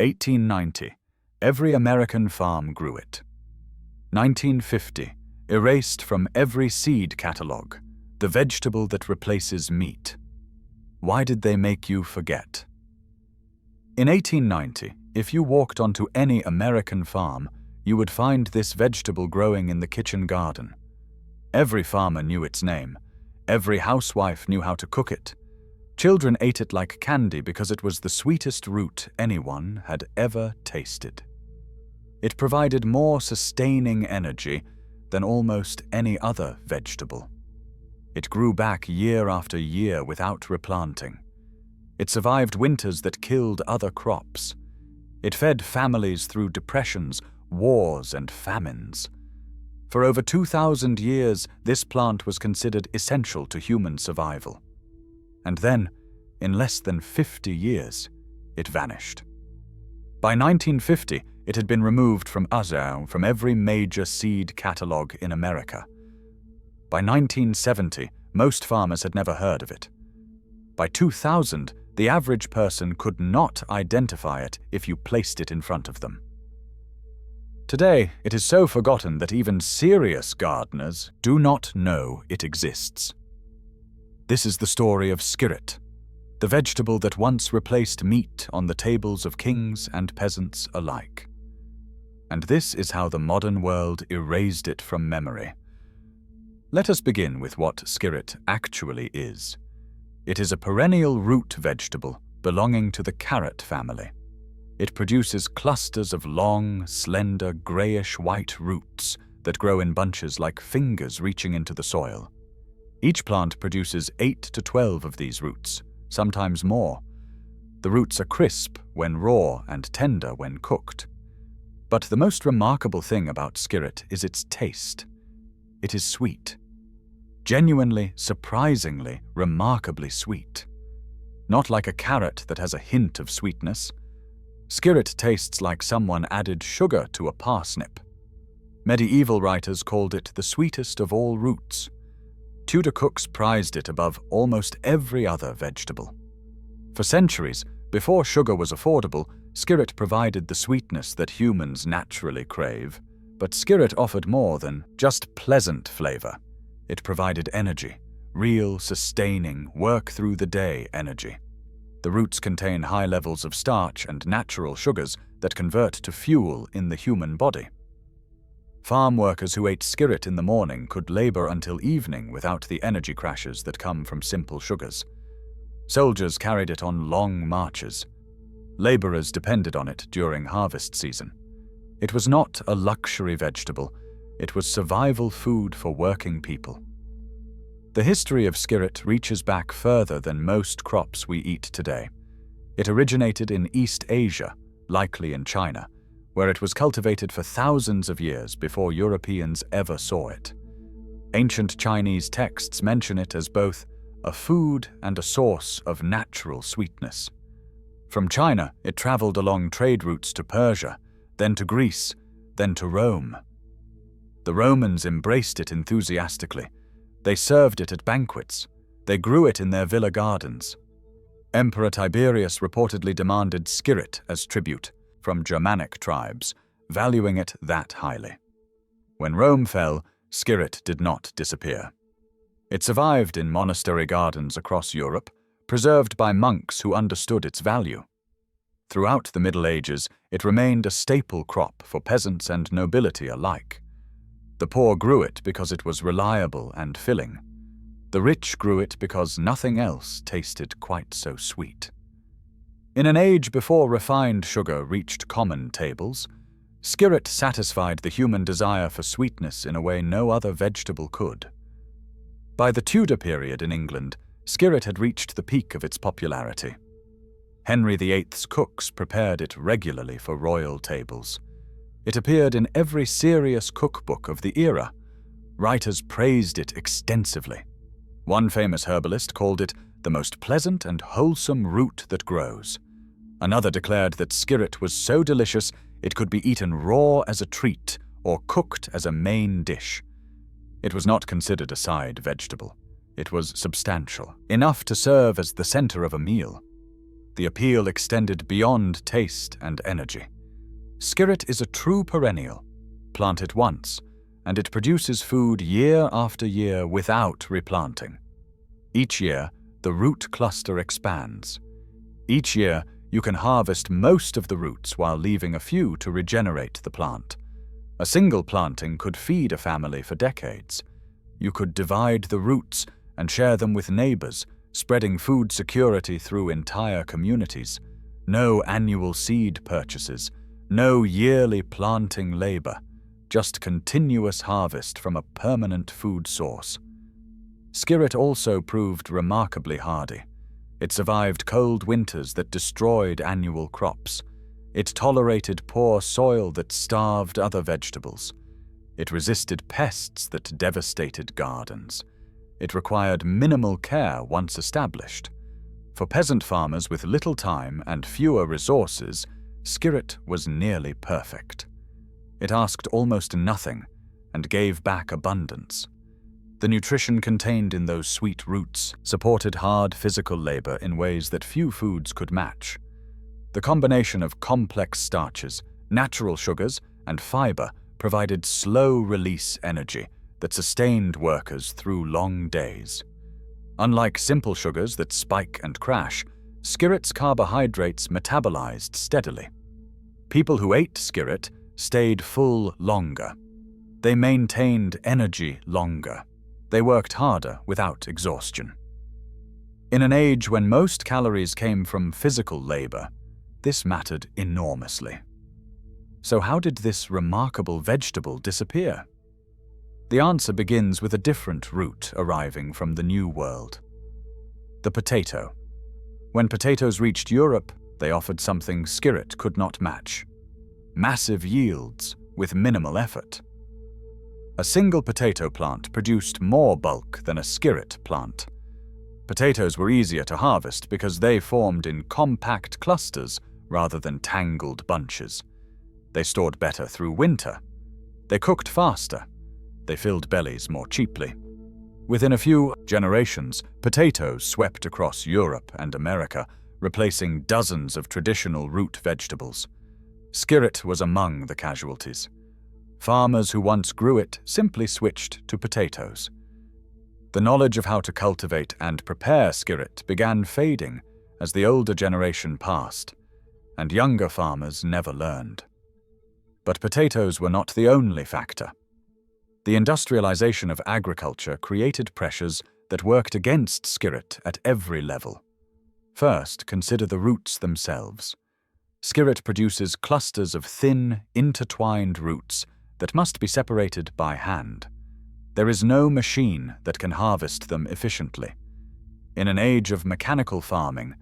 1890. Every American farm grew it. 1950. Erased from every seed catalog. The vegetable that replaces meat. Why did they make you forget? In 1890, if you walked onto any American farm, you would find this vegetable growing in the kitchen garden. Every farmer knew its name. Every housewife knew how to cook it. Children ate it like candy because it was the sweetest root anyone had ever tasted. It provided more sustaining energy than almost any other vegetable. It grew back year after year without replanting. It survived winters that killed other crops. It fed families through depressions, wars, and famines. For over 2,000 years, this plant was considered essential to human survival. And then, in less than 50 years, it vanished. By 1950, it had been removed from every major seed catalog in America. By 1970, most farmers had never heard of it. By 2000, the average person could not identify it if you placed it in front of them. Today, it is so forgotten that even serious gardeners do not know it exists. This is the story of skirret, the vegetable that once replaced meat on the tables of kings and peasants alike. And this is how the modern world erased it from memory. Let us begin with what skirret actually is. It is a perennial root vegetable belonging to the carrot family. It produces clusters of long, slender, grayish-white roots that grow in bunches like fingers reaching into the soil. Each plant produces 8 to 12 of these roots, sometimes more. The roots are crisp when raw and tender when cooked. But the most remarkable thing about skirret is its taste. It is sweet. Genuinely, surprisingly, remarkably sweet. Not like a carrot that has a hint of sweetness. Skirret tastes like someone added sugar to a parsnip. Medieval writers called it the sweetest of all roots. Tudor cooks prized it above almost every other vegetable. For centuries, before sugar was affordable, skirret provided the sweetness that humans naturally crave. But skirret offered more than just pleasant flavor. It provided energy, real, sustaining, work-through-the-day energy. The roots contain high levels of starch and natural sugars that convert to fuel in the human body. Farm workers who ate skirret in the morning could labor until evening without the energy crashes that come from simple sugars. Soldiers carried it on long marches. Laborers depended on it during harvest season. It was not a luxury vegetable. It was survival food for working people. The history of skirret reaches back further than most crops we eat today. It originated in East Asia, likely in China, where it was cultivated for thousands of years before Europeans ever saw it. Ancient Chinese texts mention it as both a food and a source of natural sweetness. From China, it traveled along trade routes to Persia, then to Greece, then to Rome. The Romans embraced it enthusiastically. They served it at banquets. They grew it in their villa gardens. Emperor Tiberius reportedly demanded skirret as tribute from Germanic tribes, valuing it that highly. When Rome fell, skirret did not disappear. It survived in monastery gardens across Europe, preserved by monks who understood its value. Throughout the Middle Ages, it remained a staple crop for peasants and nobility alike. The poor grew it because it was reliable and filling. The rich grew it because nothing else tasted quite so sweet. In an age before refined sugar reached common tables, skirret satisfied the human desire for sweetness in a way no other vegetable could. By the Tudor period in England, skirret had reached the peak of its popularity. Henry VIII's cooks prepared it regularly for royal tables. It appeared in every serious cookbook of the era. Writers praised it extensively. One famous herbalist called it the most pleasant and wholesome root that grows. Another declared that skirret was so delicious it could be eaten raw as a treat or cooked as a main dish. It was not considered a side vegetable. It was substantial, enough to serve as the center of a meal. The appeal extended beyond taste and energy. Skirret is a true perennial. Plant it once, and it produces food year after year without replanting. Each year, the root cluster expands. Each year, you can harvest most of the roots while leaving a few to regenerate the plant. A single planting could feed a family for decades. You could divide the roots and share them with neighbors, spreading food security through entire communities. No annual seed purchases, no yearly planting labor, just continuous harvest from a permanent food source. Skirret also proved remarkably hardy. It survived cold winters that destroyed annual crops. It tolerated poor soil that starved other vegetables. It resisted pests that devastated gardens. It required minimal care once established. For peasant farmers with little time and fewer resources, skirret was nearly perfect. It asked almost nothing and gave back abundance. The nutrition contained in those sweet roots supported hard physical labor in ways that few foods could match. The combination of complex starches, natural sugars, and fiber provided slow-release energy that sustained workers through long days. Unlike simple sugars that spike and crash, skirret's carbohydrates metabolized steadily. People who ate skirret stayed full longer. They maintained energy longer. They worked harder without exhaustion. In an age when most calories came from physical labor, this mattered enormously. So how did this remarkable vegetable disappear? The answer begins with a different root arriving from the New World. The potato. When potatoes reached Europe, they offered something skirret could not match: massive yields with minimal effort. A single potato plant produced more bulk than a skirret plant. Potatoes were easier to harvest because they formed in compact clusters rather than tangled bunches. They stored better through winter. They cooked faster. They filled bellies more cheaply. Within a few generations, potatoes swept across Europe and America, replacing dozens of traditional root vegetables. Skirret was among the casualties. Farmers who once grew it simply switched to potatoes. The knowledge of how to cultivate and prepare skirret began fading as the older generation passed, and younger farmers never learned. But potatoes were not the only factor. The industrialization of agriculture created pressures that worked against skirret at every level. First, consider the roots themselves. Skirret produces clusters of thin, intertwined roots that must be separated by hand. There is no machine that can harvest them efficiently. In an age of mechanical farming,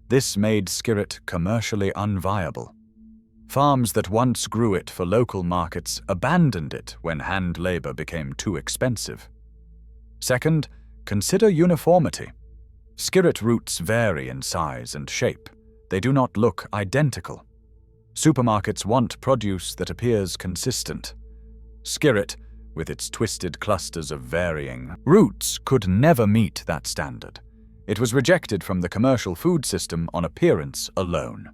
this made skirret commercially unviable. Farms that once grew it for local markets abandoned it when hand labor became too expensive. Second, consider uniformity. Skirret roots vary in size and shape. They do not look identical. Supermarkets want produce that appears consistent. Skirret, with its twisted clusters of varying roots, could never meet that standard. It was rejected from the commercial food system on appearance alone.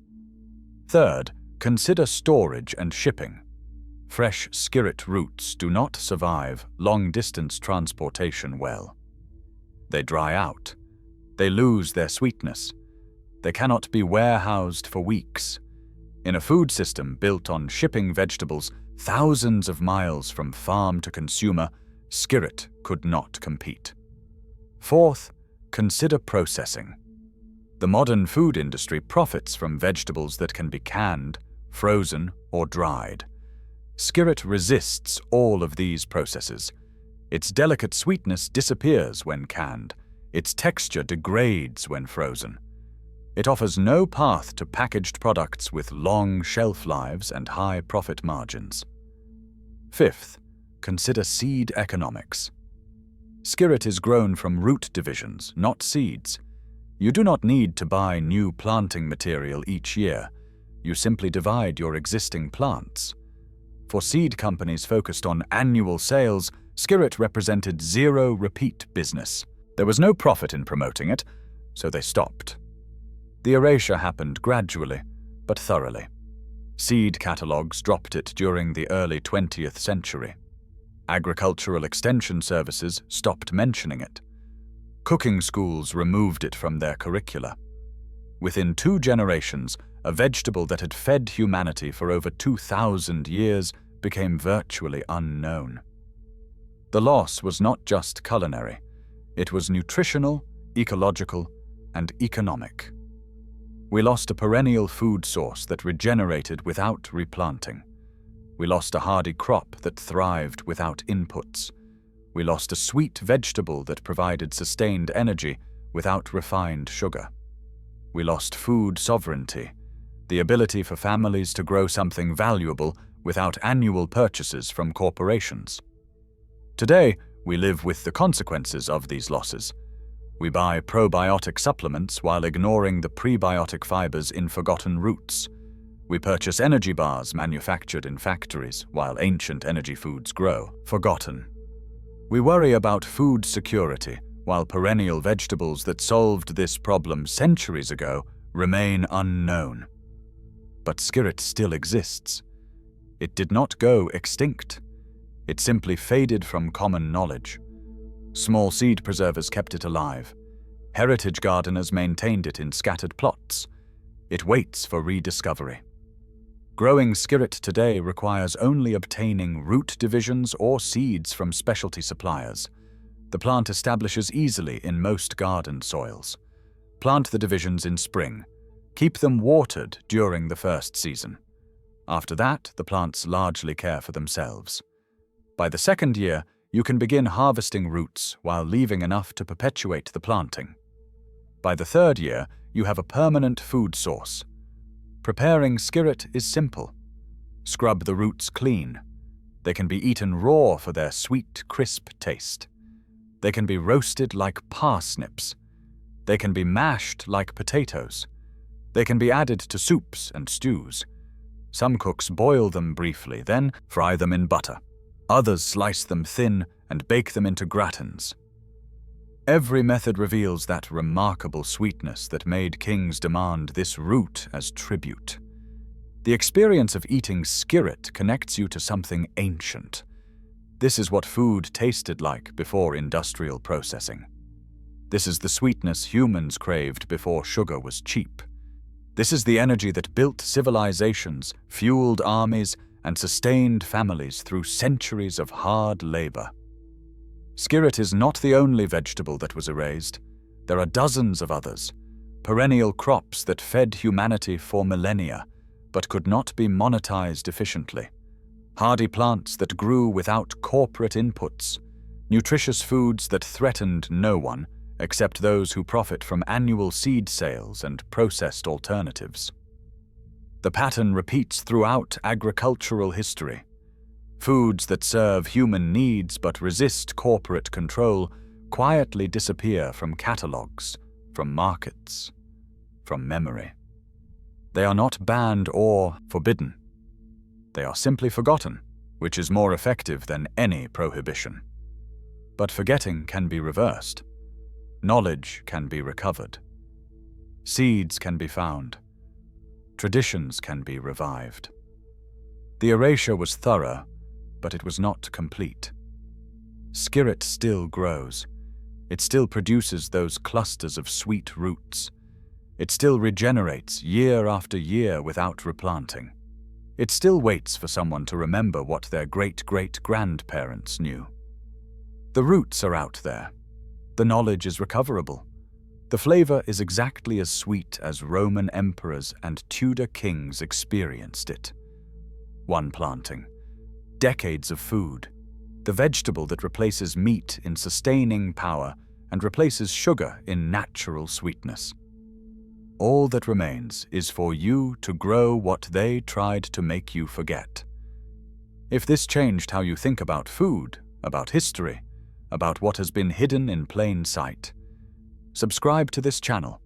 Third, consider storage and shipping. Fresh skirret roots do not survive long-distance transportation well. They dry out. They lose their sweetness. They cannot be warehoused for weeks. In a food system built on shipping vegetables thousands of miles from farm to consumer, skirret could not compete. Fourth, consider processing. The modern food industry profits from vegetables that can be canned, frozen, or dried. Skirret resists all of these processes. Its delicate sweetness disappears when canned. Its texture degrades when frozen. It offers no path to packaged products with long shelf lives and high profit margins. Fifth, consider seed economics. Skirret is grown from root divisions, not seeds. You do not need to buy new planting material each year. You simply divide your existing plants. For seed companies focused on annual sales, skirret represented zero repeat business. There was no profit in promoting it, so they stopped. The erasure happened gradually, but thoroughly. Seed catalogues dropped it during the early 20th century. Agricultural extension services stopped mentioning it. Cooking schools removed it from their curricula. Within 2 generations, a vegetable that had fed humanity for over 2,000 years became virtually unknown. The loss was not just culinary. It was nutritional, ecological, and economic. We lost a perennial food source that regenerated without replanting. We lost a hardy crop that thrived without inputs. We lost a sweet vegetable that provided sustained energy without refined sugar. We lost food sovereignty, the ability for families to grow something valuable without annual purchases from corporations. Today, we live with the consequences of these losses. We buy probiotic supplements while ignoring the prebiotic fibers in forgotten roots. We purchase energy bars manufactured in factories while ancient energy foods grow, forgotten. We worry about food security while perennial vegetables that solved this problem centuries ago remain unknown. But skirret still exists. It did not go extinct. It simply faded from common knowledge. Small seed preservers kept it alive. Heritage gardeners maintained it in scattered plots. It waits for rediscovery. Growing skirret today requires only obtaining root divisions or seeds from specialty suppliers. The plant establishes easily in most garden soils. Plant the divisions in spring. Keep them watered during the first season. After that, the plants largely care for themselves. By the second year, you can begin harvesting roots while leaving enough to perpetuate the planting. By the third year, you have a permanent food source. Preparing skirret is simple. Scrub the roots clean. They can be eaten raw for their sweet, crisp taste. They can be roasted like parsnips. They can be mashed like potatoes. They can be added to soups and stews. Some cooks boil them briefly, then fry them in butter. Others slice them thin and bake them into gratins. Every method reveals that remarkable sweetness that made kings demand this root as tribute. The experience of eating skirret connects you to something ancient. This is what food tasted like before industrial processing. This is the sweetness humans craved before sugar was cheap. This is the energy that built civilizations, fueled armies, and sustained families through centuries of hard labor. Skirret is not the only vegetable that was erased. There are dozens of others, perennial crops that fed humanity for millennia, but could not be monetized efficiently. Hardy plants that grew without corporate inputs, nutritious foods that threatened no one except those who profit from annual seed sales and processed alternatives. The pattern repeats throughout agricultural history. Foods that serve human needs but resist corporate control quietly disappear from catalogs, from markets, from memory. They are not banned or forbidden. They are simply forgotten, which is more effective than any prohibition. But forgetting can be reversed. Knowledge can be recovered. Seeds can be found. Traditions can be revived. The erasure was thorough, but it was not complete. Skirret still grows. It still produces those clusters of sweet roots. It still regenerates year after year without replanting. It still waits for someone to remember what their great-great-grandparents knew. The roots are out there. The knowledge is recoverable. The flavor is exactly as sweet as Roman emperors and Tudor kings experienced it. One planting, decades of food, the vegetable that replaces meat in sustaining power and replaces sugar in natural sweetness. All that remains is for you to grow what they tried to make you forget. If this changed how you think about food, about history, about what has been hidden in plain sight, subscribe to this channel,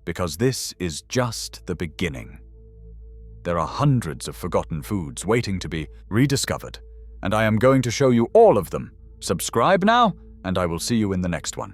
because this is just the beginning. There are hundreds of forgotten foods waiting to be rediscovered, and I am going to show you all of them. Subscribe now, and I will see you in the next one.